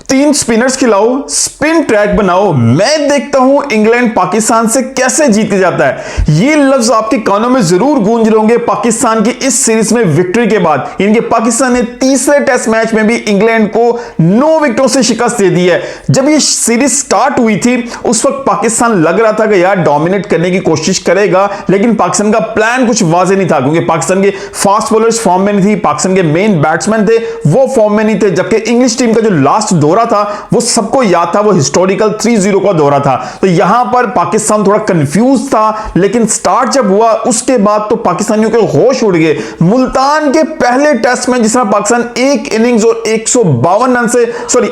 तीन स्पिनर्स खिलाओ, spin track बनाओ, मैं देखता हूं इंग्लैंड पाकिस्तान से कैसे जीत जाता है। ये लफ्ज आपके कानों में जरूर गूंज रहे होंगे पाकिस्तान की इस सीरीज में विक्ट्री के बाद। इनके पाकिस्तान ने तीसरे टेस्ट मैच में भी इंग्लैंड को 9 विकेटों से शिकस्त दे दी है। जब ये सीरीज स्टार्ट हुई थी उस वक्त पाकिस्तान लग रहा था कि यार डोमिनेट करने की कोशिश करेगा, लेकिन पाकिस्तान का प्लान कुछ वाजे नहीं था, क्योंकि पाकिस्तान के फास्ट बॉलर्स फॉर्म में नहीं थी, पाकिस्तान के मेन बैट्समैन थे वो फॉर्म में नहीं थे। जबकि इंग्लिश टीम का जो लास्ट दौरा था वो सबको याद था, वो हिस्टोरिकल 3-0 का दौरा था। तो यहां पर पाकिस्तान थोड़ा कंफ्यूज था, लेकिन स्टार्ट जब हुआ उसके बाद तो पाकिस्तानियों के होश उड़ गए। मुल्तान के पहले टेस्ट में जिसमें पाकिस्तान एक इनिंग्स और 152 रन से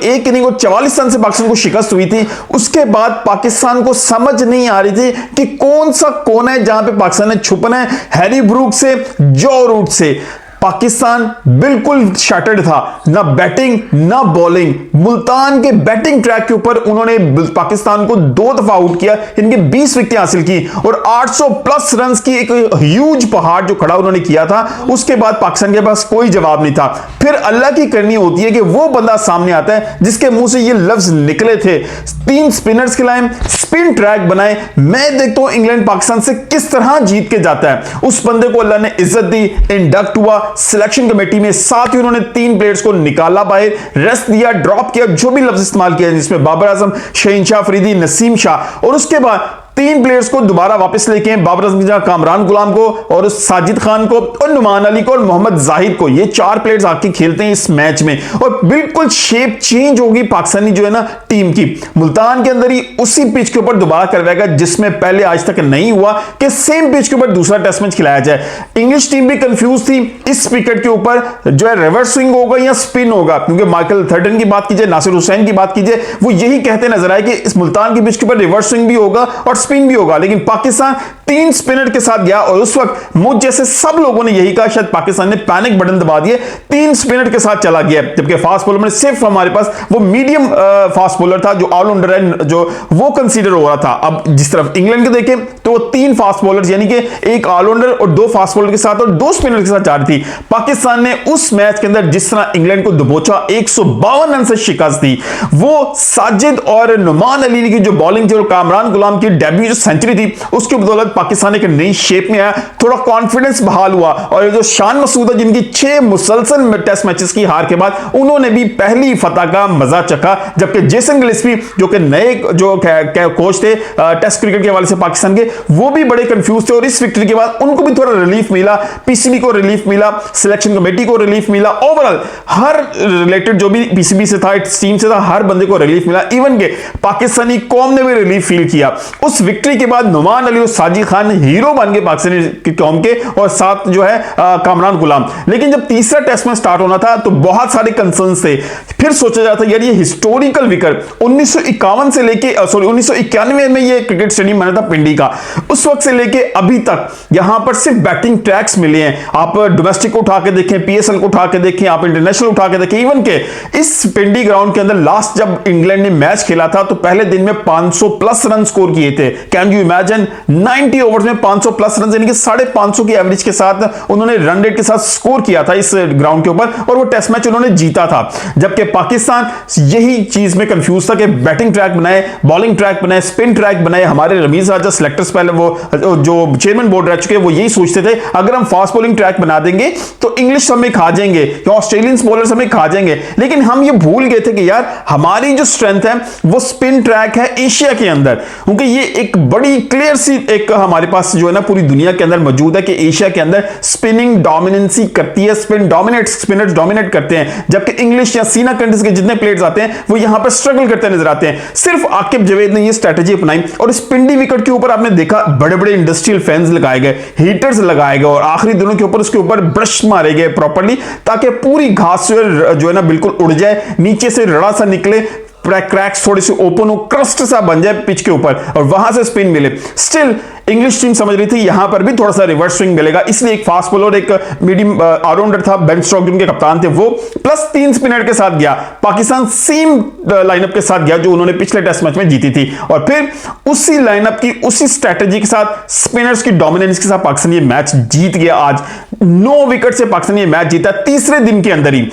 एक इनिंग और 44 रन से पाकिस्तान को शिकस्त हुई थी, उसके बाद पाकिस्तान को समझ नहीं आ रही थी कि कौन सा कोना है जहां पे पाकिस्तान ने छुपना है। हैरी ब्रूक से, जो रूट से पाकिस्तान बिल्कुल शटर्ड था, ना बैटिंग ना बॉलिंग। मुल्तान के बैटिंग ट्रैक के ऊपर उन्होंने पाकिस्तान को 2 दफा आउट किया, इनके 20 विकेटें हासिल की और 800 प्लस रन की एक ह्यूज पहाड़ जो खड़ा उन्होंने किया था। उसके बाद पाकिस्तान के पास कोई जवाब नहीं था। फिर अल्लाह की करनी होती है कि वो बंदा सामने आता है जिसके मुंह से ये लफ्ज निकले थे। 3 स्पिनर्स खिलाएं, स्पिन ट्रैक बनाए, मैं देखता हूं इंग्लैंड पाकिस्तान से किस तरह जीत के जाता है। उस बंदे को अल्लाह ने इज्जत दी, इंडक्ट हुआ सिलेक्शन कमेटी में। साथ ही उन्होंने 3 प्लेयर्स को निकाला बाहर, रेस्ट दिया, ड्रॉप किया, जो भी लफ्ज इस्तेमाल किया, जिसमें बाबर आजम, शहीनशाह अफरीदी, नसीम शाह, और उसके बाद 3 प्लेयर्स को दोबारा वापस लेके आए, बाबर आजम की जगह कामरान गुलाम को और साजिद खान को और नुमान अली को और मोहम्मद जाहिद को। ये 4 प्लेयर्स आके खेलते हैं इस मैच में और बिल्कुल शेप चेंज होगी पाकिस्तानी जो है ना टीम की। मुल्तान के अंदर ही उसी पिच के ऊपर दोबारा करवाएगा जिसमें पहले आज तक नहीं हुआ कि सेम पिच के ऊपर दूसरा टेस्ट मैच खिलाया जाए। इंग्लिश टीम भी कंफ्यूज थी इस विकेट के ऊपर जो है रिवर्स स्विंग होगा या स्पिन होगा, क्योंकि माइकल थर्टन की बात कीजिए, नासिर हुसैन की बात कीजिए, वो यही कहते नजर आए कि इस मुल्तान की पिच के ऊपर रिवर्स स्विंग भी होगा और स्पिन भी होगा। लेकिन पाकिस्तान 3 स्पिनर के साथ गया और उस वक्त मुझ जैसे सब लोगों ने यही कहा शायद पाकिस्तान ने पैनिक बटन दबा दिए, 3 स्पिनर के साथ चला गया। जबकि फास्ट बॉलर में सिर्फ हमारे पास वो मीडियम फास्ट बॉलर था जो ऑलराउंडर है, जो वो कंसीडर हो रहा था। अब जिस तरफ इंग्लैंड के देखें तो वो 3 फास्ट बॉलर यानी कि एक ऑलराउंडर और 2 फास्ट बॉलर के साथ और 2 स्पिनर के साथ जा रही थी। पाकिस्तान ने उस मैच के अंदर जिस तरह इंग्लैंड को दबोचा, 152 रन से शिकस्त दी। वो साजिद और नुमान अली की जो बॉलिंग थी और कामरान गुलाम की डेब्यू जो सेंचुरी थी उसकी बदौलत पाकिस्तान एक नई शेप में आया, थोड़ा कॉन्फिडेंस बहाल हुआ। और जो शान मसूद है जिनकी 6 मुसलसल टेस्ट मैचेस की हार के बाद उन्होंने भी पहली फतह का मजा चखा। जबकि जेसन गिलेस्पी जो कि नए जो कोच थे टेस्ट क्रिकेट के हवाले से पाकिस्तान के, वो भी बड़े कंफ्यूज थे और इस विक्ट्री के बाद उनको भी थोड़ा रिलीफ मिला, पीसीबी को रिलीफ मिला, सिलेक्शन कमेटी को रिलीफ मिला, ओवरऑल हर रिलेटेड जो भी पीसीबी से था, टीम से था, हर बंदे को रिलीफ मिला। इवन के पाकिस्तानी कौम ने भी रिलीफ फील किया। उस विक्ट्री के बाद नुमान अली और साजिद खान हीरो बन गए पाकिस्तानी कौम के और साथ जो है कामरान गुलाम। लेकिन जब तीसरा टेस्ट में स्टार्ट होना था तो बहुत सारे कंसर्न्स थे। फिर सोचा जाता यार ये हिस्टोरिकल विकेट 1951 से लेके 1991 में ये क्रिकेट स्टेडियम बना था पिंडी का, उस वक्त से लेके अभी तक यहां पर सिर्फ बैटिंग ट्रैक्स मिले हैं। आप डोमेस्टिक को उठा के देखें, पीएसएल को उठा के देखें, आप इंटरनेशनल उठा के देखें, इवन के इस पिंडी ग्राउंड के अंदर लास्ट जब इंग्लैंड ने मैच खेला था तो पहले दिन में 500 प्लस रन स्कोर किए थे। कैन यू इमेजिन 90 ओवर्स में 500 प्लस रन यानी कि 550 की एवरेज के साथ उन्होंने रन रेट के साथ स्कोर किया था इस ग्राउंड के ऊपर और वो टेस्ट मैच उन्होंने जीता था। जबकि पाकिस्तान यही चीज में कंफ्यूज था कि बैटिंग ट्रैक बनाए, बॉलिंग ट्रैक बनाए, स्पिन ट्रैक बनाए। हमारे रमीज राजा सिलेक्टर्स पहले वो जो चेयरमैन बोर्ड रह चुके हैं वो यही सोचते थे अगर हम फास्ट बॉलिंग ट्रैक बना देंगे तो इंग्लिश हमें खा जाएंगे या ऑस्ट्रेलियंस बॉलर्स हमें खा जाएंगे। लेकिन हम ये भूल गए थे कि यार हमारी जो स्ट्रेंथ है वो स्पिन ट्रैक है एशिया के अंदर, क्योंकि ये एक बड़ी क्लियर सी एक हमारे पास जो है ना पूरी दुनिया के अंदर मौजूद है कि एशिया के अंदर स्पिनिंग डोमिनेंसी करती है, स्पिनर्स डोमिनेट करते हैं। जबकि इंग्लिश या सीना कंट्रीज के जितने प्लेयर्स आते हैं वो यहां पर स्ट्रगल करते नजर आते हैं। सिर्फ आकिब जवेद ने ये स्ट्रेटजी अपनाई और इस पिंडी विकेट के ऊपर आपने देखा बड़े बड़े इंडस्ट्रियल फैंस लगाए गए, हीटर्स लगाए गए और आखिरी दिनों के ऊपर उसके ऊपर ब्रश मारे गए प्रॉपर्ली ताकि पूरी घास जो है ना बिल्कुल उड़ जाए, नीचे से रड़ा सा निकले, क्रैक्स थोड़ी सी ओपन हो, क्रस्ट सा बन जाए पिच के ऊपर और वहां से स्पिन मिले। स्टिल इंग्लिश टीम समझ रही थी यहां पर भी थोड़ा सा रिवर्स स्विंग मिलेगा, इसलिए एक फास्ट बॉलर एक मीडियम ऑलराउंडर था बेन स्टोक्स जिनके कप्तान थे वो प्लस 3 स्पिनर के साथ गया। पाकिस्तान सेम लाइनअप के साथ गया जो उन्होंने पिछले टेस्ट मैच में जीती थी और फिर उसी लाइनअप की उसी स्ट्रेटेजी के साथ स्पिनर्स की डोमिनेंस के साथ पाकिस्तान ये मैच जीत गया। आज 9 विकेट से पाकिस्तान ये मैच जीता तीसरे दिन के अंदर ही।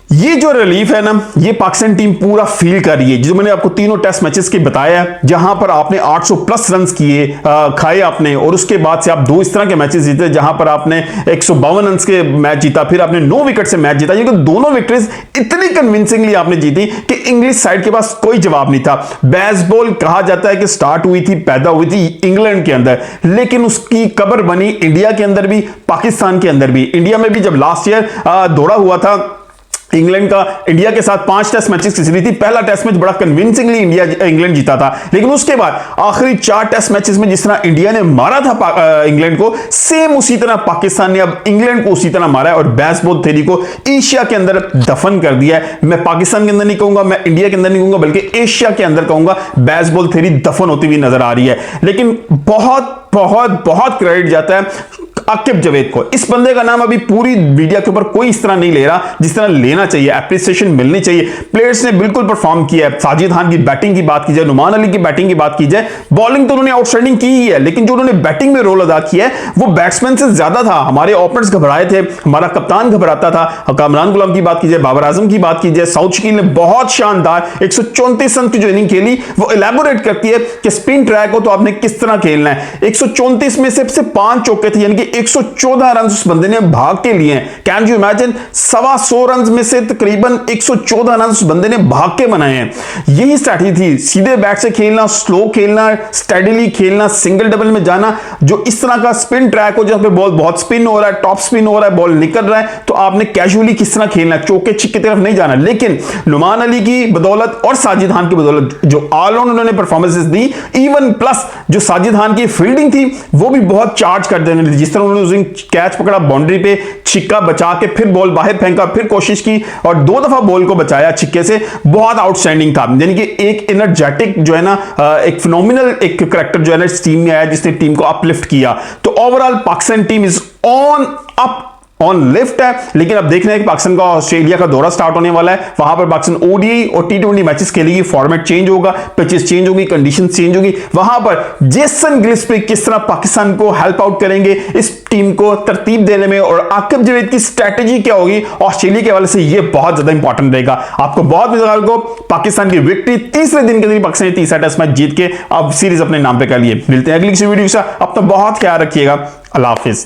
ये जो रिलीफ है ना, ये पाकिस्तान टीम पूरा फील कर रही है। जो मैंने आपको तीनों टेस्ट मैचेस की बताया है, जहां पर आपने 800 प्लस रन किए खाए आपने, और उसके बाद से आप दो इस तरह के मैचेस जीते जहां पर आपने 152 रन के मैच जीता, फिर आपने 9 विकेट से मैच जीता। ये दोनों विकेट्स इतनी कन्विंसिंगली आपने जीती कि इंग्लिश साइड के पास कोई जवाब नहीं था। बेसबॉल कहा जाता है कि स्टार्ट हुई थी, पैदा हुई थी इंग्लैंड के अंदर, लेकिन उसकी कब्र बनी इंडिया के अंदर भी, पाकिस्तान के अंदर भी। इंडिया में भी जब लास्ट ईयर दौड़ा हुआ था इंग्लैंड का, इंडिया के साथ 5 टेस्ट मैचेस खेली थी। पहला टेस्ट मैच बड़ा कन्विंसिंगली इंग्लैंड जीता था, लेकिन उसके बाद आखिरी 4 टेस्ट मैचेस में जिस तरह इंडिया ने मारा था इंग्लैंड को, सेम उसी तरह पाकिस्तान ने अब इंग्लैंड को उसी तरह मारा है और बेसबॉल थ्योरी को एशिया के अंदर दफन कर दिया है। मैं पाकिस्तान के अंदर नहीं कहूंगा, मैं इंडिया के अंदर नहीं कहूंगा, बल्कि एशिया के अंदर कहूंगा। बेसबॉल थ्योरी दफन होती हुई नजर आ रही है। लेकिन बहुत बहुत बहुत क्रेडिट जाता है आकिब जावेद को। इस बंदे का नाम अभी पूरी मीडिया के ऊपर कोई इस तरह नहीं ले रहा जिस तरह लेना चाहिए, एप्रिसिएशन मिलनी चाहिए। प्लेयर्स ने बिल्कुल परफॉर्म किया है। साजिद खान की बैटिंग की बात की जाए, नुमान अली की बैटिंग की बात की जाए, बॉलिंग तो उन्होंने आउटस्टैंडिंग की ही है, लेकिन जो उन्होंने बैटिंग में रोल अदा किया है वो बैट्समैन से ज्यादा था। हमारे ओपनर्स घबराए थे, हमारा कप्तान घबराता था। कामरान गुलाम की बात की जाए, बाबर आजम की बात की जाए, साउथ शकील ने बहुत शानदार 134 रन की जो इनिंग खेली वो इलेबोरेट करती है कि स्पिन ट्रैक हो तो आपने किस तरह खेलना है। 134 में से 5 चौके थे, यानी कि 114 रन उस बंदे ने भाग के लिए हैं। कैन यू इमेजिन, 125 रन में से तकरीबन 114 रन उस बंदे ने भाग के बनाए हैं। यही स्ट्रैटेजी थी, सीधे बैट से खेलना, स्लो खेलना, स्टेडीली खेलना, सिंगल डबल में जाना। जो इस तरह का स्पिन ट्रैक हो जहां पे बॉल बहुत स्पिन हो रहा है, टॉप स्पिन हो रहा है, बॉल निकल रहा है, तो आपने कैजुअली किस तरह खेलना है, चौके छिक्के की तरफ नहीं जाना। लेकिन नुमान अली की बदौलत और साजिद खान की बदौलत जो ऑलराउंड उन्होंने परफॉर्मेंसेस दी, इवन प्लस जो साजिद खान की फील्डिंग थी वो भी बहुत चार्ज कर देने, जिस तरह उन्होंने कैच पकड़ा बाउंड्री पे, छिक्का बचा के फिर बॉल बाहर फेंका, फिर कोशिश की और 2 दफा बॉल को बचाया छिक्के से, बहुत आउटस्टैंडिंग था। यानी कि एक एनर्जेटिक जो है ना, एक फिनोमिनल एक करैक्टर जो है ना इस टीम में आया जिसने टीम को अपलिफ्ट किया। तो overall Pakistan team is on lift है। लेकिन अब देखना है कि पाकिस्तान का ऑस्ट्रेलिया का दौरा स्टार्ट होने वाला है, वहां पर पाकिस्तान ओडीआई और टी20 मैचेस खेलेगी, फॉर्मेट चेंज होगा, पिचेस चेंज होगी, कंडीशंस चेंज होगी। वहां पर जेसन गिलस्पी किस तरह पाकिस्तान को हेल्प आउट करेंगे, इस टीम को तरतीब देने में, और आकिब जावेद की स्ट्रेटेजी क्या होगी ऑस्ट्रेलिया के हवाले से, यह बहुत ज्यादा इंपॉर्टेंट रहेगा। आपको बहुत मजा को पाकिस्तान की विक्ट्री, तीसरे दिन के दिन पाकिस्तान ने तीसरा टेस्ट मैच जीत के अब सीरीज अपने नाम पे कर लिए। मिलते हैं अगली किसी वीडियो के साथ, अपना बहुत ख्याल रखिएगा। अल्लाह हाफिज।